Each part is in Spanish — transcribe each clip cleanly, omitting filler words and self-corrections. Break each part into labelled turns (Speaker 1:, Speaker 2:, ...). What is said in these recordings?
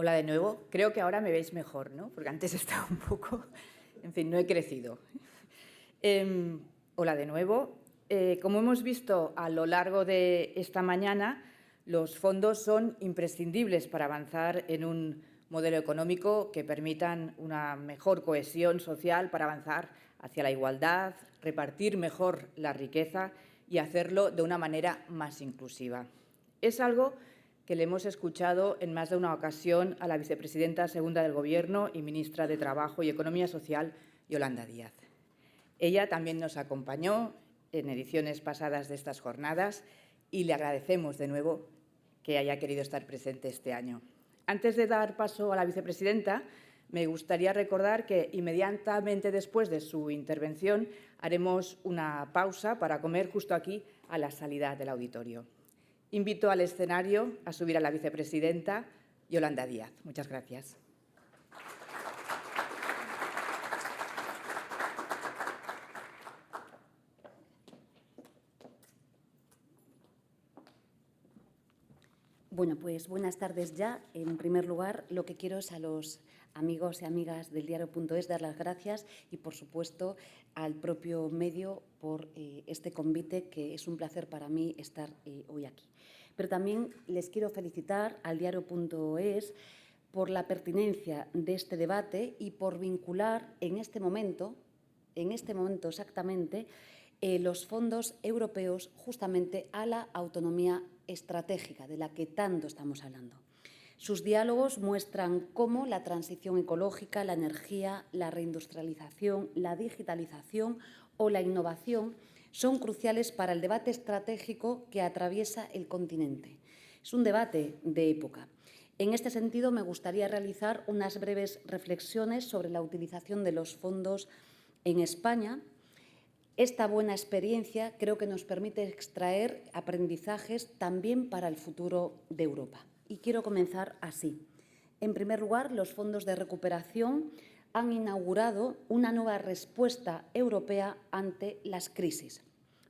Speaker 1: Hola de nuevo. Creo que ahora me veis mejor, ¿no? Porque antes estaba un poco... En fin, no he crecido. Hola de nuevo. Como hemos visto a lo largo de esta mañana, los fondos son imprescindibles para avanzar en un modelo económico que permitan una mejor cohesión social, para avanzar hacia la igualdad, repartir mejor la riqueza y hacerlo de una manera más inclusiva. Es algo que le hemos escuchado en más de una ocasión a la vicepresidenta segunda del Gobierno y ministra de Trabajo y Economía Social, Yolanda Díaz. Ella también nos acompañó en ediciones pasadas de estas jornadas y le agradecemos de nuevo que haya querido estar presente este año. Antes de dar paso a la vicepresidenta, me gustaría recordar que inmediatamente después de su intervención haremos una pausa para comer justo aquí a la salida del auditorio. Invito al escenario a subir a la vicepresidenta Yolanda Díaz. Muchas gracias.
Speaker 2: Bueno, pues buenas tardes ya. En primer lugar, lo que quiero es a los amigos y amigas del diario.es dar las gracias y, por supuesto, al propio medio por este convite, que es un placer para mí estar hoy aquí. Pero también les quiero felicitar al diario.es por la pertinencia de este debate y por vincular en este momento exactamente, los fondos europeos justamente a la autonomía estratégica de la que tanto estamos hablando. Sus diálogos muestran cómo la transición ecológica, la energía, la reindustrialización, la digitalización o la innovación son cruciales para el debate estratégico que atraviesa el continente. Es un debate de época. En este sentido, me gustaría realizar unas breves reflexiones sobre la utilización de los fondos en España. Esta buena experiencia creo que nos permite extraer aprendizajes también para el futuro de Europa. Y quiero comenzar así. En primer lugar, los fondos de recuperación han inaugurado una nueva respuesta europea ante las crisis.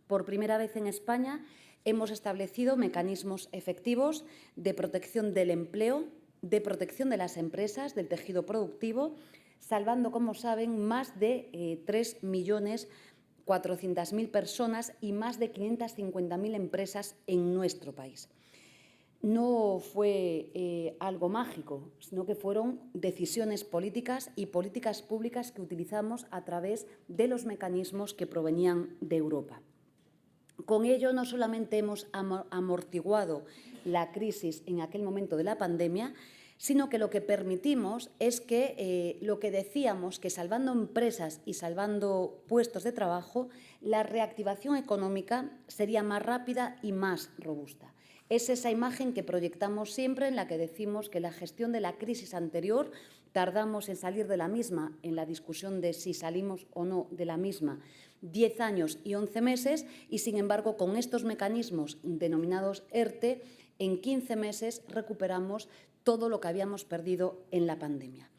Speaker 2: Por primera vez en España hemos establecido mecanismos efectivos de protección del empleo, de protección de las empresas, del tejido productivo, salvando, como saben, más de 3.400.000 personas y más de 550.000 empresas en nuestro país. No fue algo mágico, sino que fueron decisiones políticas y políticas públicas que utilizamos a través de los mecanismos que provenían de Europa. Con ello, no solamente hemos amortiguado la crisis en aquel momento de la pandemia, sino que lo que permitimos es que lo que decíamos, que salvando empresas y salvando puestos de trabajo, la reactivación económica sería más rápida y más robusta. Es esa imagen que proyectamos siempre, en la que decimos que la gestión de la crisis anterior tardamos en salir de la misma, en la discusión de si salimos o no de la misma, 10 años y 11 meses, y sin embargo con estos mecanismos denominados ERTE, en 15 meses recuperamos todo lo que habíamos perdido en la pandemia.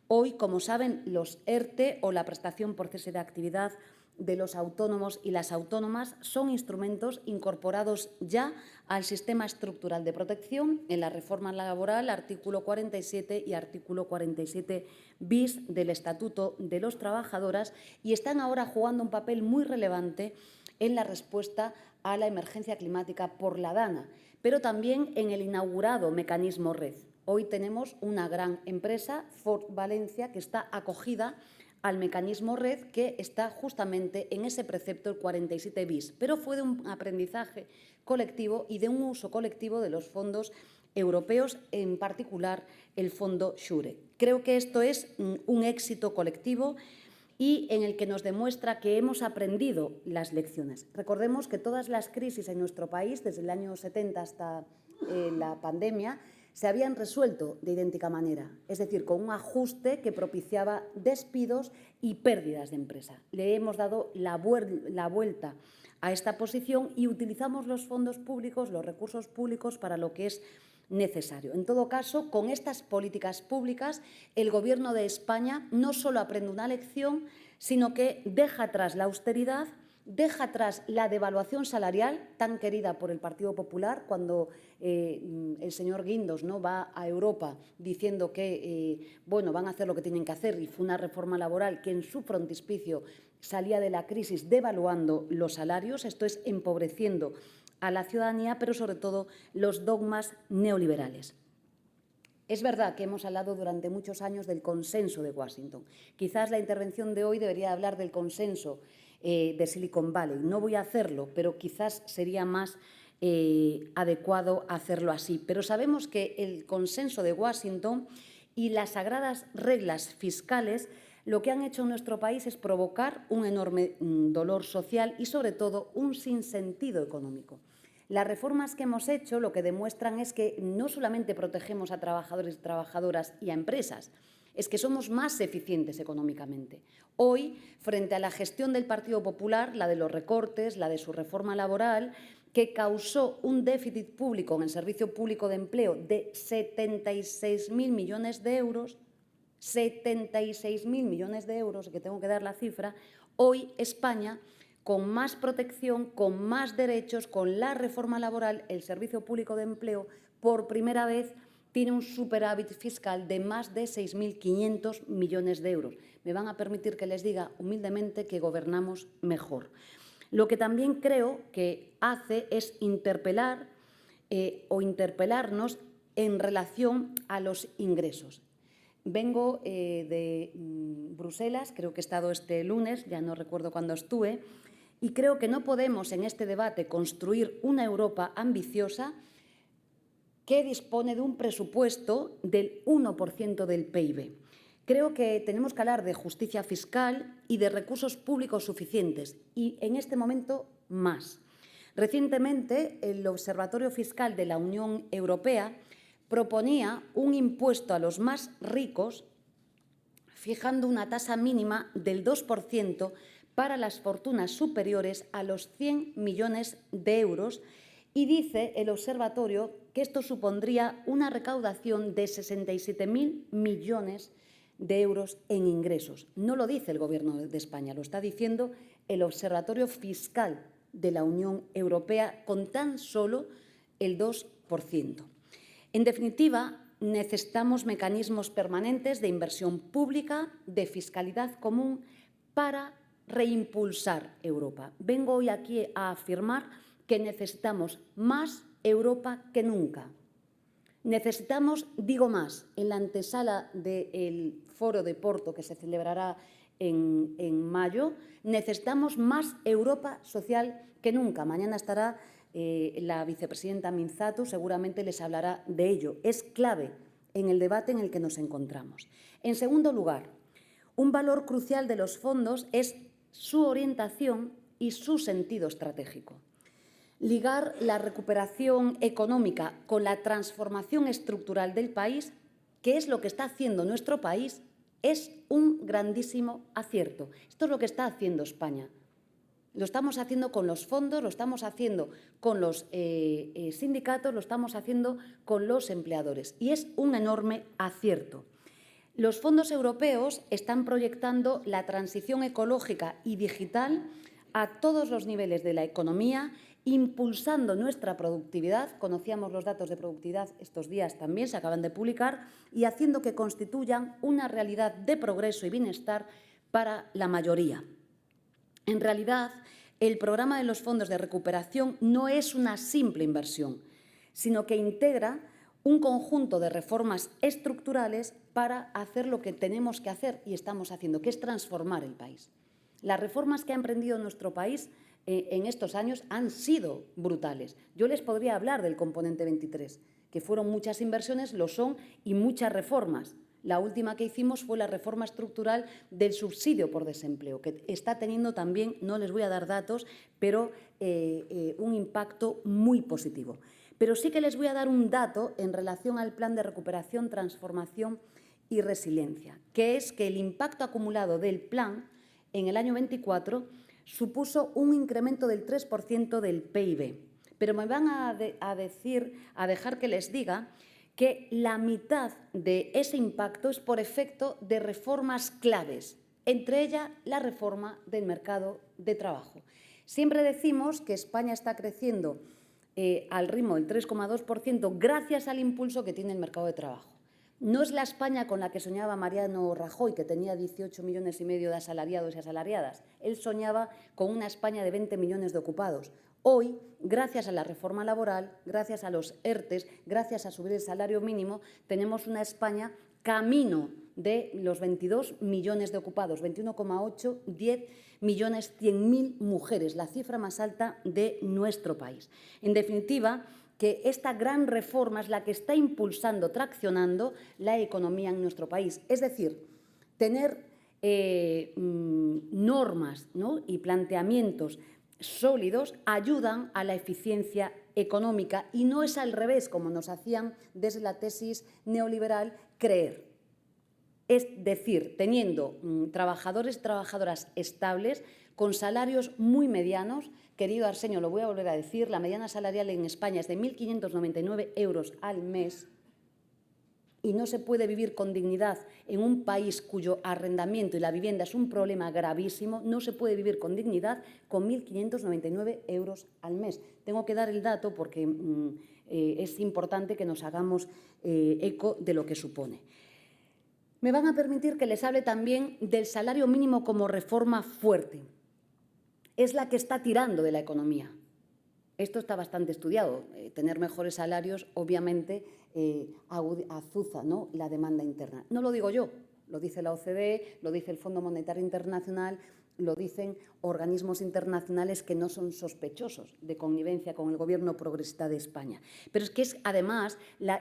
Speaker 2: Hoy, como saben, los ERTE o la prestación por cese de actividad de los autónomos y las autónomas son instrumentos incorporados ya al sistema estructural de protección en la reforma laboral, artículo 47 y artículo 47 bis del Estatuto de los Trabajadoras, y están ahora jugando un papel muy relevante en la respuesta a la emergencia climática por la DANA, pero también en el inaugurado mecanismo RED. Hoy tenemos una gran empresa, Ford Valencia, que está acogida al mecanismo RED, que está justamente en ese precepto, el 47 bis, pero fue de un aprendizaje colectivo y de un uso colectivo de los fondos europeos, en particular el fondo SURE. Creo que esto es un éxito colectivo y en el que nos demuestra que hemos aprendido las lecciones. Recordemos que todas las crisis en nuestro país, desde el año 70 hasta la pandemia, se habían resuelto de idéntica manera, es decir, con un ajuste que propiciaba despidos y pérdidas de empresa. Le hemos dado la vuelta a esta posición y utilizamos los fondos públicos, los recursos públicos, para lo que es necesario. En todo caso, con estas políticas públicas, el Gobierno de España no solo aprende una lección, sino que deja atrás la austeridad deja atrás la devaluación salarial tan querida por el Partido Popular cuando el señor Guindos, ¿no?, va a Europa diciendo que bueno, van a hacer lo que tienen que hacer, y fue una reforma laboral que en su frontispicio salía de la crisis devaluando los salarios. Esto es empobreciendo a la ciudadanía, pero sobre todo los dogmas neoliberales. Es verdad que hemos hablado durante muchos años del consenso de Washington. Quizás la intervención de hoy debería hablar del consenso de Silicon Valley. No voy a hacerlo, pero quizás sería más adecuado hacerlo así. Pero sabemos que el consenso de Washington y las sagradas reglas fiscales lo que han hecho en nuestro país es provocar un enorme dolor social y, sobre todo, un sinsentido económico. Las reformas que hemos hecho lo que demuestran es que no solamente protegemos a trabajadores y trabajadoras y a empresas, es que somos más eficientes económicamente. Hoy, frente a la gestión del Partido Popular, la de los recortes, la de su reforma laboral, que causó un déficit público en el Servicio Público de Empleo de 76.000 millones de euros, 76.000 millones de euros, que tengo que dar la cifra, hoy España, con más protección, con más derechos, con la reforma laboral, el Servicio Público de Empleo, por primera vez tiene un superávit fiscal de más de 6.500 millones de euros. Me van a permitir que les diga humildemente que gobernamos mejor. Lo que también creo que hace es interpelar o interpelarnos en relación a los ingresos. Vengo de Bruselas, creo que he estado este lunes, ya no recuerdo cuándo estuve, y creo que no podemos en este debate construir una Europa ambiciosa que dispone de un presupuesto del 1% del PIB. Creo que tenemos que hablar de justicia fiscal y de recursos públicos suficientes, y en este momento más. Recientemente, el Observatorio Fiscal de la Unión Europea proponía un impuesto a los más ricos, fijando una tasa mínima del 2% para las fortunas superiores a los 100 millones de euros, y dice el observatorio que esto supondría una recaudación de 67.000 millones de euros en ingresos. No lo dice el Gobierno de España, lo está diciendo el Observatorio Fiscal de la Unión Europea, con tan solo el 2%. En definitiva, necesitamos mecanismos permanentes de inversión pública, de fiscalidad común, para reimpulsar Europa. Vengo hoy aquí a afirmar que necesitamos más Europa que nunca. Necesitamos, digo más, en la antesala del Foro de Porto que se celebrará en mayo, necesitamos más Europa social que nunca. Mañana estará la vicepresidenta Minzatu, seguramente les hablará de ello. Es clave en el debate en el que nos encontramos. En segundo lugar, un valor crucial de los fondos es su orientación y su sentido estratégico. Ligar la recuperación económica con la transformación estructural del país, que es lo que está haciendo nuestro país, es un grandísimo acierto. Esto es lo que está haciendo España. Lo estamos haciendo con los fondos, lo estamos haciendo con los sindicatos, lo estamos haciendo con los empleadores, y es un enorme acierto. Los fondos europeos están proyectando la transición ecológica y digital a todos los niveles de la economía, impulsando nuestra productividad. Conocíamos los datos de productividad estos días también, se acaban de publicar, y haciendo que constituyan una realidad de progreso y bienestar para la mayoría. En realidad, el programa de los fondos de recuperación no es una simple inversión, sino que integra un conjunto de reformas estructurales para hacer lo que tenemos que hacer y estamos haciendo, que es transformar el país. Las reformas que ha emprendido nuestro país en estos años han sido brutales. Yo les podría hablar del componente 23, que fueron muchas inversiones, lo son, y muchas reformas. La última que hicimos fue la reforma estructural del subsidio por desempleo, que está teniendo también, no les voy a dar datos, pero un impacto muy positivo. Pero sí que les voy a dar un dato en relación al plan de recuperación, transformación y resiliencia, que es que el impacto acumulado del plan en el año 24 supuso un incremento del 3% del PIB. Pero me van a dejar que les diga que la mitad de ese impacto es por efecto de reformas claves, entre ellas la reforma del mercado de trabajo. Siempre decimos que España está creciendo al ritmo del 3,2% gracias al impulso que tiene el mercado de trabajo. No es la España con la que soñaba Mariano Rajoy, que tenía 18,5 millones de asalariados y asalariadas. Él soñaba con una España de 20 millones de ocupados. Hoy, gracias a la reforma laboral, gracias a los ERTEs, gracias a subir el salario mínimo, tenemos una España camino de los 22 millones de ocupados, 21,8, 10 millones 100.000 mujeres, la cifra más alta de nuestro país. En definitiva, que esta gran reforma es la que está impulsando, traccionando la economía en nuestro país. Es decir, tener normas, ¿no?, y planteamientos sólidos ayudan a la eficiencia económica y no es al revés, como nos hacían desde la tesis neoliberal creer. Es decir, teniendo trabajadores y trabajadoras estables, con salarios muy medianos. Querido Arsenio, lo voy a volver a decir, la mediana salarial en España es de 1.599 euros al mes y no se puede vivir con dignidad en un país cuyo arrendamiento y la vivienda es un problema gravísimo. No se puede vivir con dignidad con 1.599 euros al mes. Tengo que dar el dato porque es importante que nos hagamos eco de lo que supone. Me van a permitir que les hable también del salario mínimo como reforma fuerte. Es la que está tirando de la economía. Esto está bastante estudiado. Tener mejores salarios, obviamente, azuza, ¿no?, la demanda interna. No lo digo yo, lo dice la OCDE, lo dice el Fondo Monetario Internacional, lo dicen organismos internacionales que no son sospechosos de connivencia con el Gobierno progresista de España. Pero es que es, además,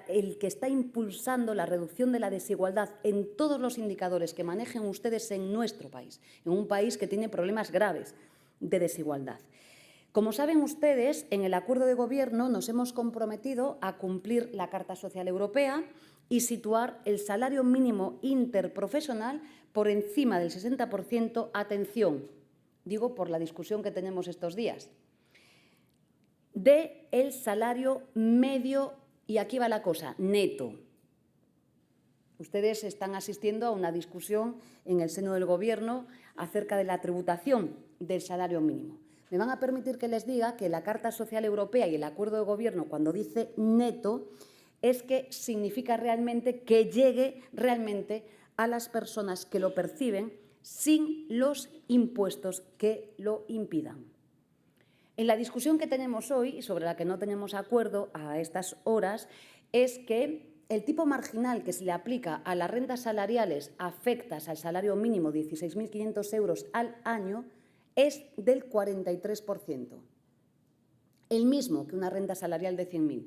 Speaker 2: el que está impulsando la reducción de la desigualdad en todos los indicadores que manejen ustedes en nuestro país, en un país que tiene problemas graves de desigualdad. Como saben ustedes, en el acuerdo de gobierno nos hemos comprometido a cumplir la Carta Social Europea y situar el salario mínimo interprofesional por encima del 60%, atención, digo por la discusión que tenemos estos días, del salario medio, y aquí va la cosa, neto. Ustedes están asistiendo a una discusión en el seno del Gobierno acerca de la tributación del salario mínimo. Me van a permitir que les diga que la Carta Social Europea y el Acuerdo de Gobierno, cuando dice neto, es que significa realmente que llegue realmente a las personas que lo perciben sin los impuestos que lo impidan. En la discusión que tenemos hoy, y sobre la que no tenemos acuerdo a estas horas, es que el tipo marginal que se le aplica a las rentas salariales afectas al salario mínimo de 16.500 euros al año es del 43%, el mismo que una renta salarial de 100.000.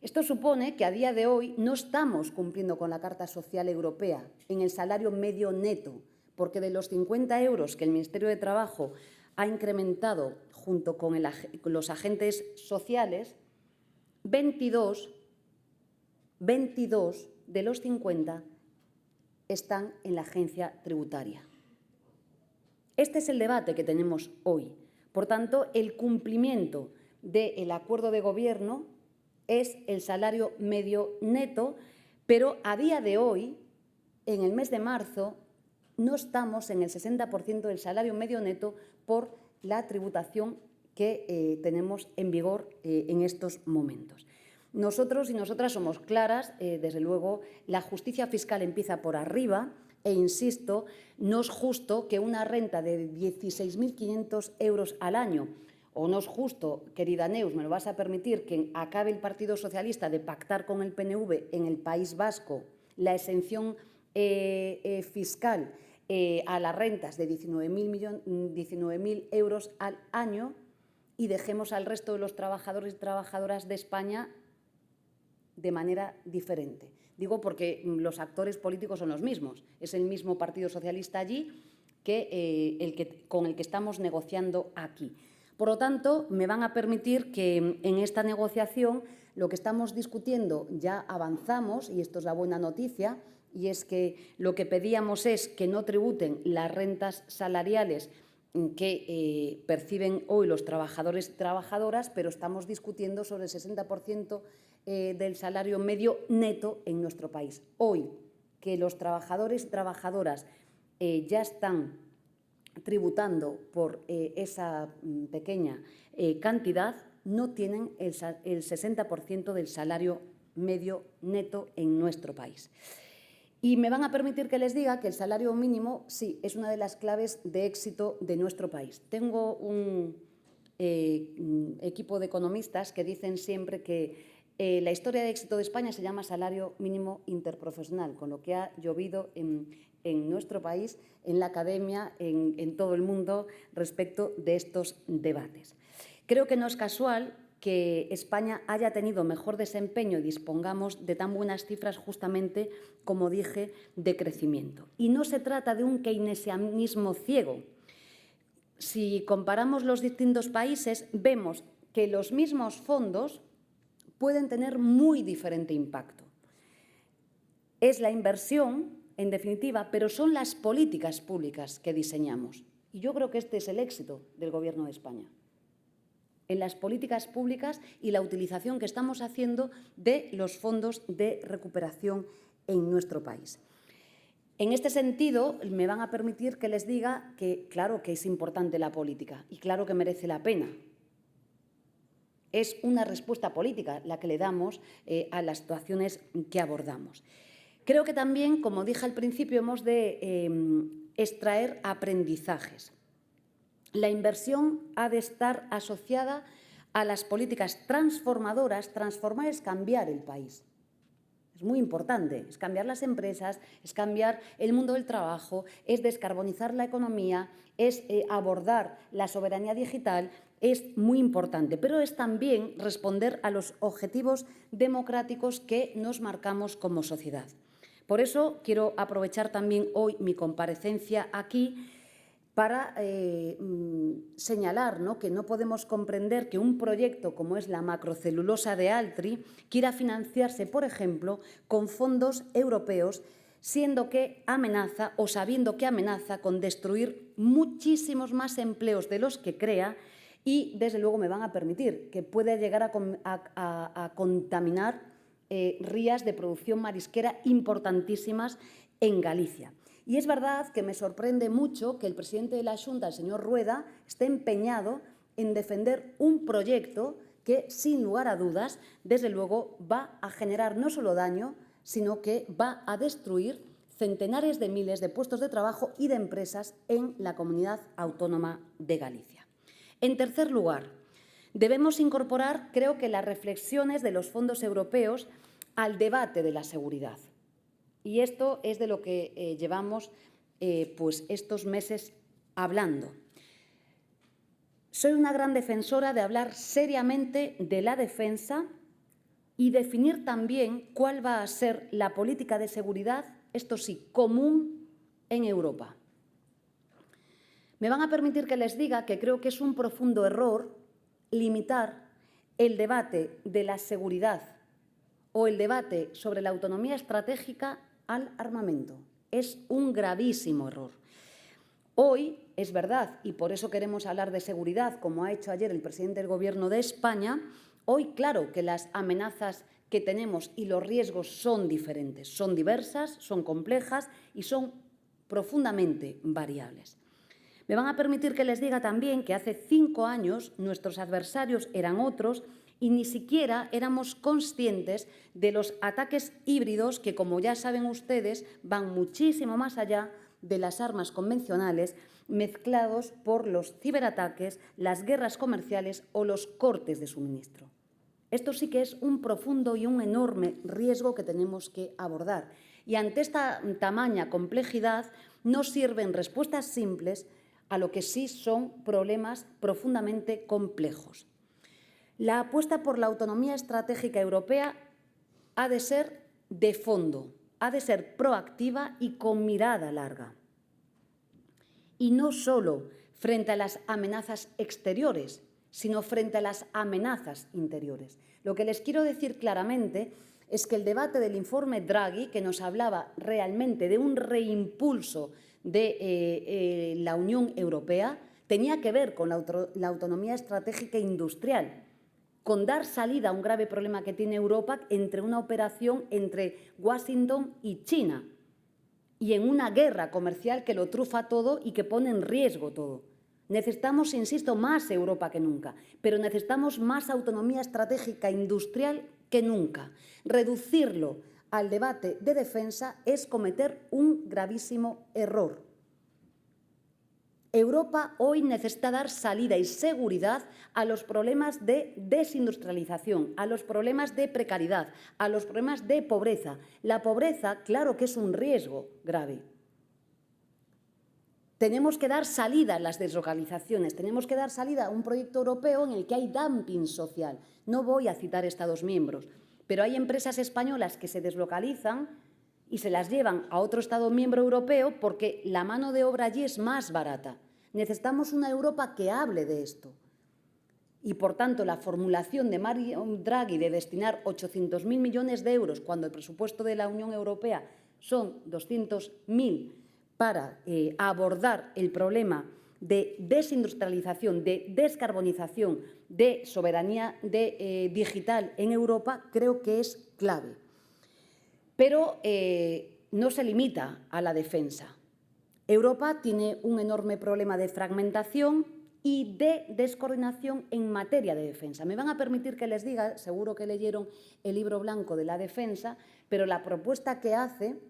Speaker 2: Esto supone que a día de hoy no estamos cumpliendo con la Carta Social Europea en el salario medio neto, porque de los 50 euros que el Ministerio de Trabajo ha incrementado junto con los agentes sociales, 22 de los 50 están en la agencia tributaria. Este es el debate que tenemos hoy. Por tanto, el cumplimiento del acuerdo de gobierno es el salario medio neto, pero a día de hoy, en el mes de marzo, no estamos en el 60% del salario medio neto por la tributación que tenemos en vigor en estos momentos. Nosotros y nosotras somos claras, desde luego, la justicia fiscal empieza por arriba e, insisto, no es justo que una renta de 16.500 euros al año, o no es justo, querida Neus, me lo vas a permitir, que acabe el Partido Socialista de pactar con el PNV en el País Vasco la exención fiscal a las rentas de 19.000 euros al año y dejemos al resto de los trabajadores y trabajadoras de España de manera diferente. Digo porque los actores políticos son los mismos. Es el mismo Partido Socialista allí que con el que estamos negociando aquí. Por lo tanto, me van a permitir que en esta negociación lo que estamos discutiendo ya avanzamos, y esto es la buena noticia, y es que lo que pedíamos es que no tributen las rentas salariales que perciben hoy los trabajadores y trabajadoras, pero estamos discutiendo sobre el 60% del salario medio neto en nuestro país. Hoy, que los trabajadores y trabajadoras ya están tributando por esa pequeña cantidad, no tienen el 60% del salario medio neto en nuestro país. Y me van a permitir que les diga que el salario mínimo, sí, es una de las claves de éxito de nuestro país. Tengo un equipo de economistas que dicen siempre que la historia de éxito de España se llama salario mínimo interprofesional, con lo que ha llovido en nuestro país, en la academia, en todo el mundo, respecto de estos debates. Creo que no es casual que España haya tenido mejor desempeño y dispongamos de tan buenas cifras justamente, como dije, de crecimiento. Y no se trata de un keynesianismo ciego. Si comparamos los distintos países, vemos que los mismos fondos pueden tener muy diferente impacto. Es la inversión, en definitiva, pero son las políticas públicas que diseñamos. Y yo creo que este es el éxito del Gobierno de España, en las políticas públicas y la utilización que estamos haciendo de los fondos de recuperación en nuestro país. En este sentido, me van a permitir que les diga que, claro, que es importante la política y claro que merece la pena. Es una respuesta política la que le damos a las situaciones que abordamos. Creo que también, como dije al principio, hemos de extraer aprendizajes. La inversión ha de estar asociada a las políticas transformadoras. Transformar es cambiar el país. Es muy importante, es cambiar las empresas, es cambiar el mundo del trabajo, es descarbonizar la economía, es abordar la soberanía digital, es muy importante, pero es también responder a los objetivos democráticos que nos marcamos como sociedad. Por eso quiero aprovechar también hoy mi comparecencia aquí para señalar, ¿no?, que no podemos comprender que un proyecto como es la macrocelulosa de Altri quiera financiarse, por ejemplo, con fondos europeos, siendo que amenaza o sabiendo que amenaza con destruir muchísimos más empleos de los que crea y, desde luego, me van a permitir que pueda llegar a contaminar rías de producción marisquera importantísimas en Galicia. Y es verdad que me sorprende mucho que el presidente de la Xunta, el señor Rueda, esté empeñado en defender un proyecto que, sin lugar a dudas, desde luego va a generar no solo daño, sino que va a destruir centenares de miles de puestos de trabajo y de empresas en la comunidad autónoma de Galicia. En tercer lugar, debemos incorporar, creo que, las reflexiones de los fondos europeos al debate de la seguridad. Y esto es de lo que llevamos pues estos meses hablando. Soy una gran defensora de hablar seriamente de la defensa y definir también cuál va a ser la política de seguridad, esto sí, común en Europa. Me van a permitir que les diga que creo que es un profundo error limitar el debate de la seguridad o el debate sobre la autonomía estratégica al armamento. Es un gravísimo error. Hoy es verdad, y por eso queremos hablar de seguridad, como ha hecho ayer el presidente del Gobierno de España, hoy claro que las amenazas que tenemos y los riesgos son diferentes, son diversas, son complejas y son profundamente variables. Me van a permitir que les diga también que hace 5 años nuestros adversarios eran otros y ni siquiera éramos conscientes de los ataques híbridos que, como ya saben ustedes, van muchísimo más allá de las armas convencionales, mezclados por los ciberataques, las guerras comerciales o los cortes de suministro. Esto sí que es un profundo y un enorme riesgo que tenemos que abordar. Y ante esta tamaña complejidad no sirven respuestas simples a lo que sí son problemas profundamente complejos. La apuesta por la autonomía estratégica europea ha de ser de fondo, ha de ser proactiva y con mirada larga. Y no solo frente a las amenazas exteriores, sino frente a las amenazas interiores. Lo que les quiero decir claramente es que el debate del informe Draghi, que nos hablaba realmente de un reimpulso de la Unión Europea, tenía que ver con la autonomía estratégica industrial, con dar salida a un grave problema que tiene Europa entre una operación entre Washington y China. y en una guerra comercial que lo trufa todo y que pone en riesgo todo. Necesitamos, insisto, más Europa que nunca, pero necesitamos más autonomía estratégica industrial que nunca. Reducirlo al debate de defensa es cometer un gravísimo error. Europa hoy necesita dar salida y seguridad a los problemas de desindustrialización, a los problemas de precariedad, a los problemas de pobreza. La pobreza, claro que es un riesgo grave. Tenemos que dar salida a las deslocalizaciones, tenemos que dar salida a un proyecto europeo en el que hay dumping social. No voy a citar Estados miembros, pero hay empresas españolas que se deslocalizan y se las llevan a otro Estado miembro europeo porque la mano de obra allí es más barata. Necesitamos una Europa que hable de esto. Y, por tanto, la formulación de Mario Draghi de destinar 800.000 millones de euros cuando el presupuesto de la Unión Europea son 200.000 para abordar el problema de desindustrialización, de descarbonización, de soberanía digital en Europa, creo que es clave. Pero no se limita a la defensa. Europa tiene un enorme problema de fragmentación y de descoordinación en materia de defensa. Me van a permitir que les diga, seguro que leyeron el libro blanco de la defensa, pero la propuesta que hace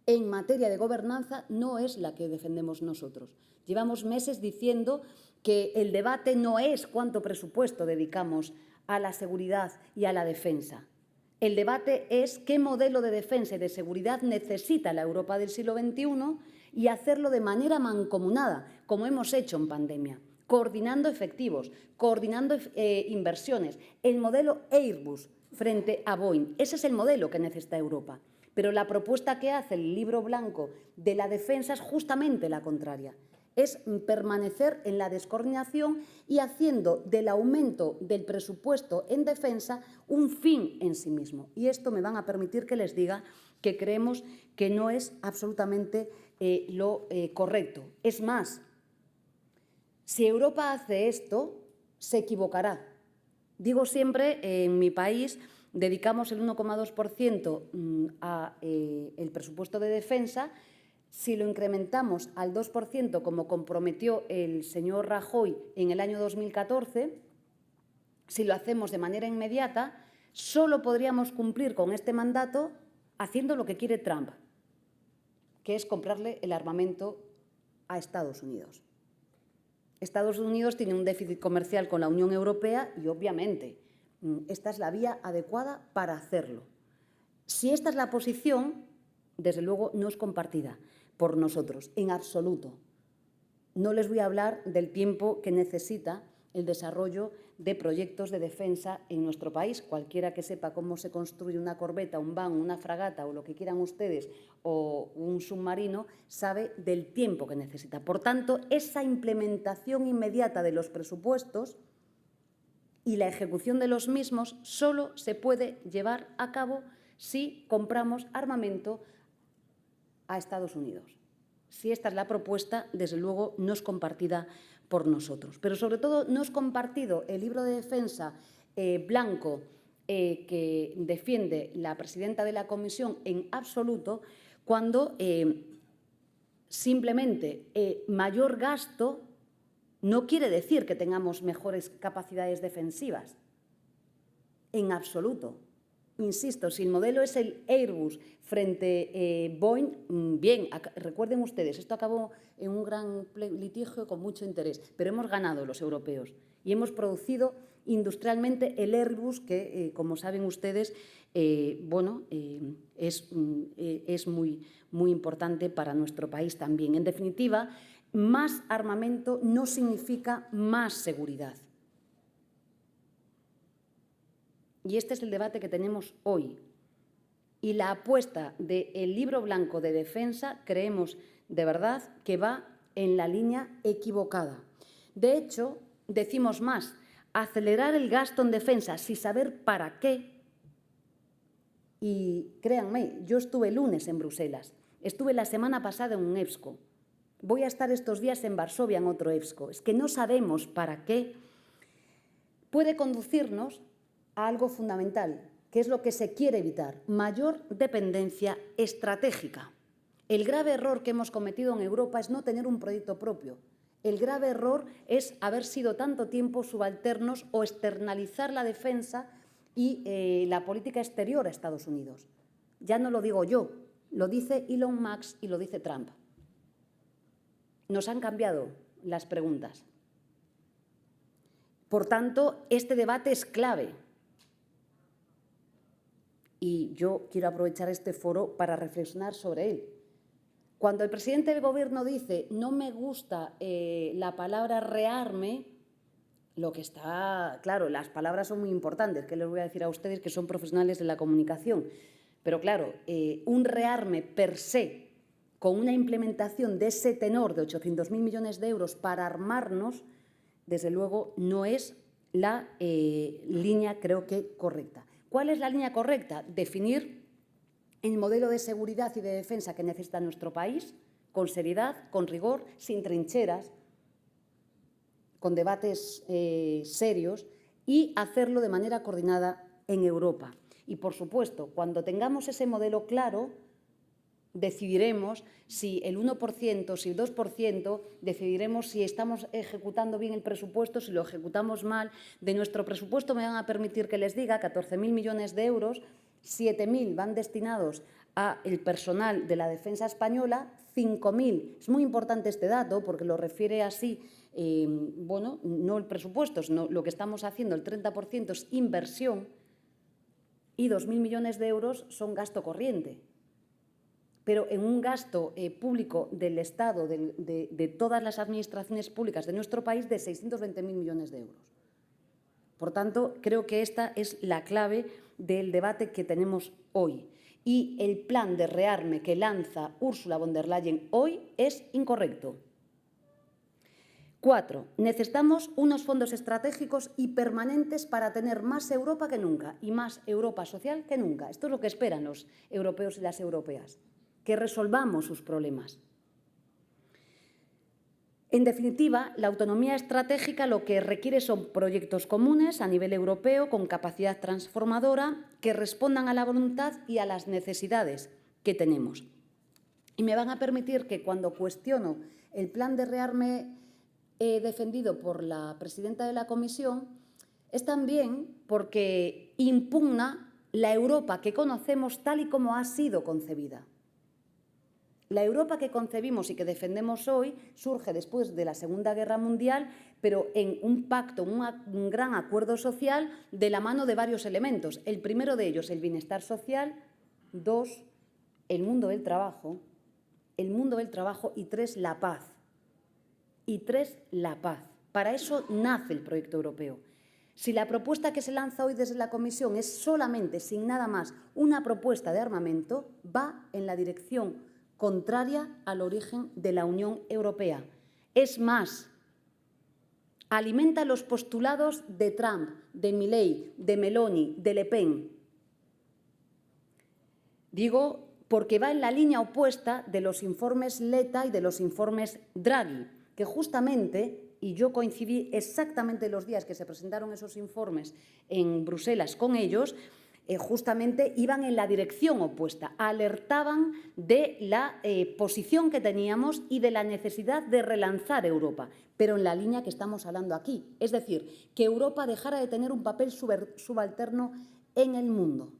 Speaker 2: en materia de gobernanza no es la que defendemos nosotros. Llevamos meses diciendo que el debate no es cuánto presupuesto dedicamos a la seguridad y a la defensa. El debate es qué modelo de defensa y de seguridad necesita la Europa del siglo XXI y hacerlo de manera mancomunada, como hemos hecho en pandemia, coordinando efectivos, coordinando inversiones. El modelo Airbus frente a Boeing, ese es el modelo que necesita Europa. Pero la propuesta que hace el libro blanco de la defensa es justamente la contraria. Es permanecer en la descoordinación y haciendo del aumento del presupuesto en defensa un fin en sí mismo. Y esto me van a permitir que les diga que creemos que no es absolutamente lo correcto. Es más, si Europa hace esto, se equivocará. Digo siempre, en mi país dedicamos el 1,2% al presupuesto de defensa. Si lo incrementamos al 2%, como comprometió el señor Rajoy en el año 2014, si lo hacemos de manera inmediata, solo podríamos cumplir con este mandato haciendo lo que quiere Trump, que es comprarle el armamento a Estados Unidos. Estados Unidos tiene un déficit comercial con la Unión Europea y, obviamente, esta es la vía adecuada para hacerlo. Si esta es la posición, desde luego no es compartida por nosotros, en absoluto. No les voy a hablar del tiempo que necesita el desarrollo de proyectos de defensa en nuestro país. Cualquiera que sepa cómo se construye una corbeta, un van, una fragata o lo que quieran ustedes, o un submarino, sabe del tiempo que necesita. Por tanto, esa implementación inmediata de los presupuestos y la ejecución de los mismos solo se puede llevar a cabo si compramos armamento a Estados Unidos. Si esta es la propuesta, desde luego no es compartida por nosotros. Pero sobre todo no es compartido el libro de defensa blanco que defiende la presidenta de la Comisión en absoluto, cuando simplemente mayor gasto no quiere decir que tengamos mejores capacidades defensivas. En absoluto. Insisto, si el modelo es el Airbus frente Boeing, bien, recuerden ustedes, esto acabó en un gran litigio con mucho interés, pero hemos ganado los europeos y hemos producido industrialmente el Airbus que, como saben ustedes, es muy importante para nuestro país también. En definitiva, más armamento no significa más seguridad. Y este es el debate que tenemos hoy. Y la apuesta del libro blanco de defensa, creemos de verdad que va en la línea equivocada. De hecho, decimos más, acelerar el gasto en defensa sin saber para qué. Y créanme, yo estuve el lunes en Bruselas, estuve la semana pasada en un EPSCO, voy a estar estos días en Varsovia en otro EPSCO. Es que no sabemos para qué. Puede conducirnos a algo fundamental, que es lo que se quiere evitar, mayor dependencia estratégica. El grave error que hemos cometido en Europa es no tener un proyecto propio. El grave error es haber sido tanto tiempo subalternos o externalizar la defensa y la política exterior a Estados Unidos. Ya no lo digo yo, lo dice Elon Musk y lo dice Trump. Nos han cambiado las preguntas. Por tanto, este debate es clave. Y yo quiero aprovechar este foro para reflexionar sobre él. Cuando el presidente del Gobierno dice no me gusta la palabra rearme, lo que está claro, las palabras son muy importantes, que les voy a decir a ustedes que son profesionales de la comunicación, pero claro, un rearme per se, con una implementación de ese tenor de 800.000 millones de euros para armarnos, desde luego no es la línea, creo que, correcta. ¿Cuál es la línea correcta? Definir el modelo de seguridad y de defensa que necesita nuestro país, con seriedad, con rigor, sin trincheras, con debates serios, y hacerlo de manera coordinada en Europa. Y, por supuesto, cuando tengamos ese modelo claro, decidiremos si el 1%, si el 2%, decidiremos si estamos ejecutando bien el presupuesto, si lo ejecutamos mal. De nuestro presupuesto me van a permitir que les diga 14.000 millones de euros, 7.000 van destinados al personal de la defensa española, 5.000, es muy importante este dato porque lo refiere así, bueno, no el presupuesto, sino lo que estamos haciendo, el 30% es inversión y 2.000 millones de euros son gasto corriente. Pero en un gasto público del Estado, de todas las administraciones públicas de nuestro país, de 620.000 millones de euros. Por tanto, creo que esta es la clave del debate que tenemos hoy. Y el plan de rearme que lanza Ursula von der Leyen hoy es incorrecto. 4. Necesitamos unos fondos estratégicos y permanentes para tener más Europa que nunca y más Europa social que nunca. Esto es lo que esperan los europeos y las europeas, que resolvamos sus problemas. En definitiva, la autonomía estratégica lo que requiere son proyectos comunes a nivel europeo con capacidad transformadora que respondan a la voluntad y a las necesidades que tenemos. Y me van a permitir que cuando cuestiono el plan de rearme defendido por la presidenta de la Comisión es también porque impugna la Europa que conocemos tal y como ha sido concebida. La Europa que concebimos y que defendemos hoy surge después de la Segunda Guerra Mundial, pero en un pacto, un gran acuerdo social de la mano de varios elementos. El primero de ellos, el bienestar social. 2, el mundo del trabajo. Y 3, la paz. Para eso nace el proyecto europeo. Si la propuesta que se lanza hoy desde la Comisión es solamente, sin nada más, una propuesta de armamento, va en la dirección contraria al origen de la Unión Europea. Es más, alimenta los postulados de Trump, de Milei, de Meloni, de Le Pen. Digo porque va en la línea opuesta de los informes Letta y de los informes Draghi, que justamente, y yo coincidí exactamente los días que se presentaron esos informes en Bruselas con ellos, justamente iban en la dirección opuesta, alertaban de la posición que teníamos y de la necesidad de relanzar Europa, pero en la línea que estamos hablando aquí, es decir, que Europa dejara de tener un papel subalterno en el mundo.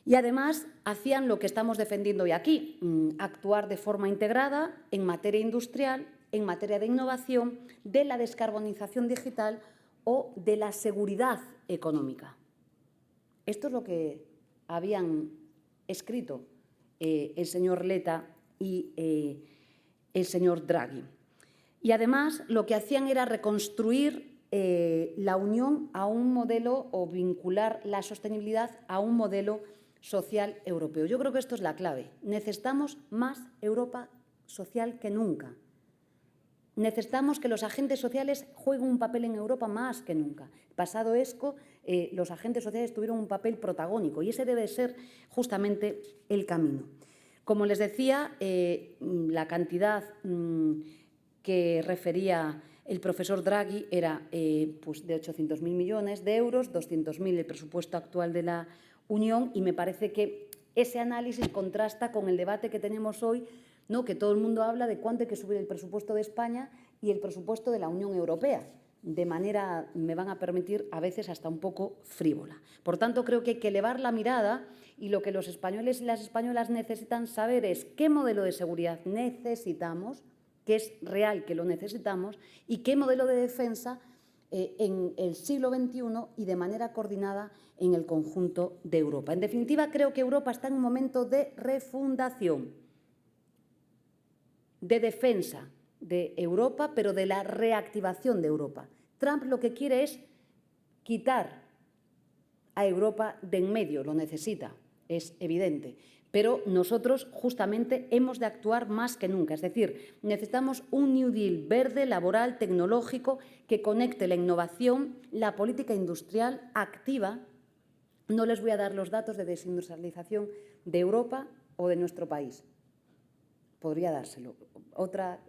Speaker 2: Y además hacían lo que estamos defendiendo hoy aquí, actuar de forma integrada en materia industrial, en materia de innovación, de la descarbonización digital o de la seguridad económica. Esto es lo que habían escrito el señor Letta y el señor Draghi. Y además lo que hacían era reconstruir la Unión a un modelo o vincular la sostenibilidad a un modelo social europeo. Yo creo que esto es la clave. Necesitamos más Europa social que nunca. Necesitamos que los agentes sociales jueguen un papel en Europa más que nunca. Pasado ESCO, los agentes sociales tuvieron un papel protagónico y ese debe ser justamente el camino. Como les decía, la cantidad que refería el profesor Draghi era pues de 800.000 millones de euros, 200.000 el presupuesto actual de la Unión, y me parece que ese análisis contrasta con el debate que tenemos hoy, ¿no?, que todo el mundo habla de cuánto hay que subir el presupuesto de España y el presupuesto de la Unión Europea, de manera, me van a permitir, a veces hasta un poco frívola. Por tanto, creo que hay que elevar la mirada y lo que los españoles y las españolas necesitan saber es qué modelo de seguridad necesitamos, que es real que lo necesitamos, y qué modelo de defensa en el siglo XXI y de manera coordinada en el conjunto de Europa. En definitiva, creo que Europa está en un momento de refundación, de defensa de Europa, pero de la reactivación de Europa. Trump lo que quiere es quitar a Europa de en medio, lo necesita, es evidente. Pero nosotros justamente hemos de actuar más que nunca. Es decir, necesitamos un New Deal verde, laboral, tecnológico, que conecte la innovación, la política industrial activa. No les voy a dar los datos de desindustrialización de Europa o de nuestro país. Podría dárselo. Otra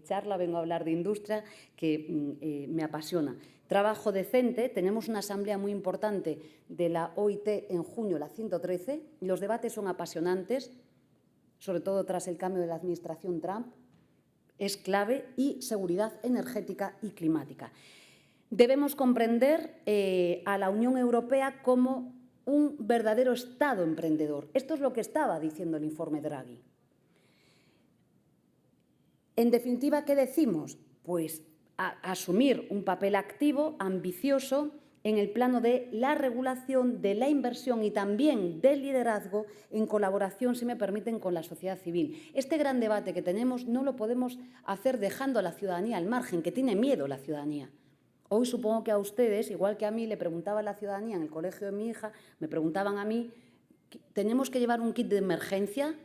Speaker 2: charla, vengo a hablar de industria, que me apasiona. Trabajo decente, tenemos una asamblea muy importante de la OIT en junio, la 113, y los debates son apasionantes, sobre todo tras el cambio de la administración Trump, es clave, y seguridad energética y climática. Debemos comprender a la Unión Europea como un verdadero Estado emprendedor. Esto es lo que estaba diciendo el informe Draghi. En definitiva, ¿qué decimos? Pues asumir un papel activo, ambicioso, en el plano de la regulación, de la inversión y también del liderazgo en colaboración, si me permiten, con la sociedad civil. Este gran debate que tenemos no lo podemos hacer dejando a la ciudadanía al margen, que tiene miedo la ciudadanía. Hoy supongo que a ustedes, igual que a mí, le preguntaba a la ciudadanía en el colegio de mi hija, me preguntaban a mí, ¿tenemos que llevar un kit de emergencia?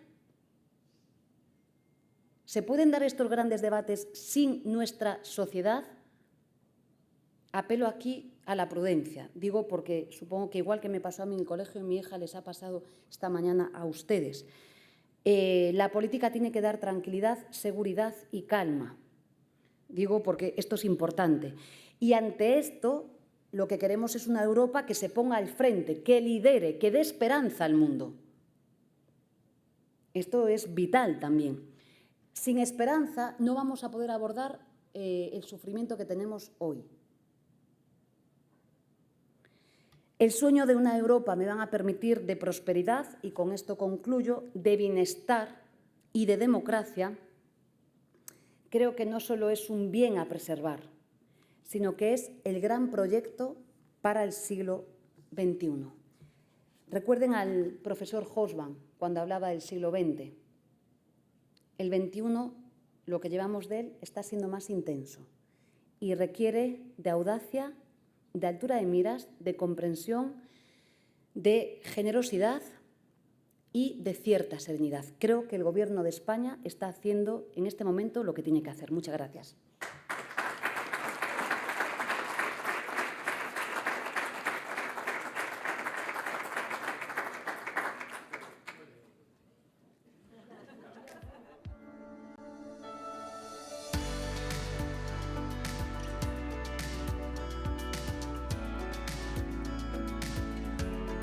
Speaker 2: ¿Se pueden dar estos grandes debates sin nuestra sociedad? Apelo aquí a la prudencia. Digo porque supongo que igual que me pasó a mí en el colegio de mi hija, les ha pasado esta mañana a ustedes. La política tiene que dar tranquilidad, seguridad y calma. Digo porque esto es importante. Y ante esto, lo que queremos es una Europa que se ponga al frente, que lidere, que dé esperanza al mundo. Esto es vital también. Sin esperanza no vamos a poder abordar el sufrimiento que tenemos hoy. El sueño de una Europa, me van a permitir, de prosperidad, y con esto concluyo, de bienestar y de democracia, creo que no solo es un bien a preservar, sino que es el gran proyecto para el siglo XXI. Recuerden al profesor Hobsbawm cuando hablaba del siglo XX. El XXI, lo que llevamos de él, está siendo más intenso y requiere de audacia, de altura de miras, de comprensión, de generosidad y de cierta serenidad. Creo que el Gobierno de España está haciendo en este momento lo que tiene que hacer. Muchas gracias.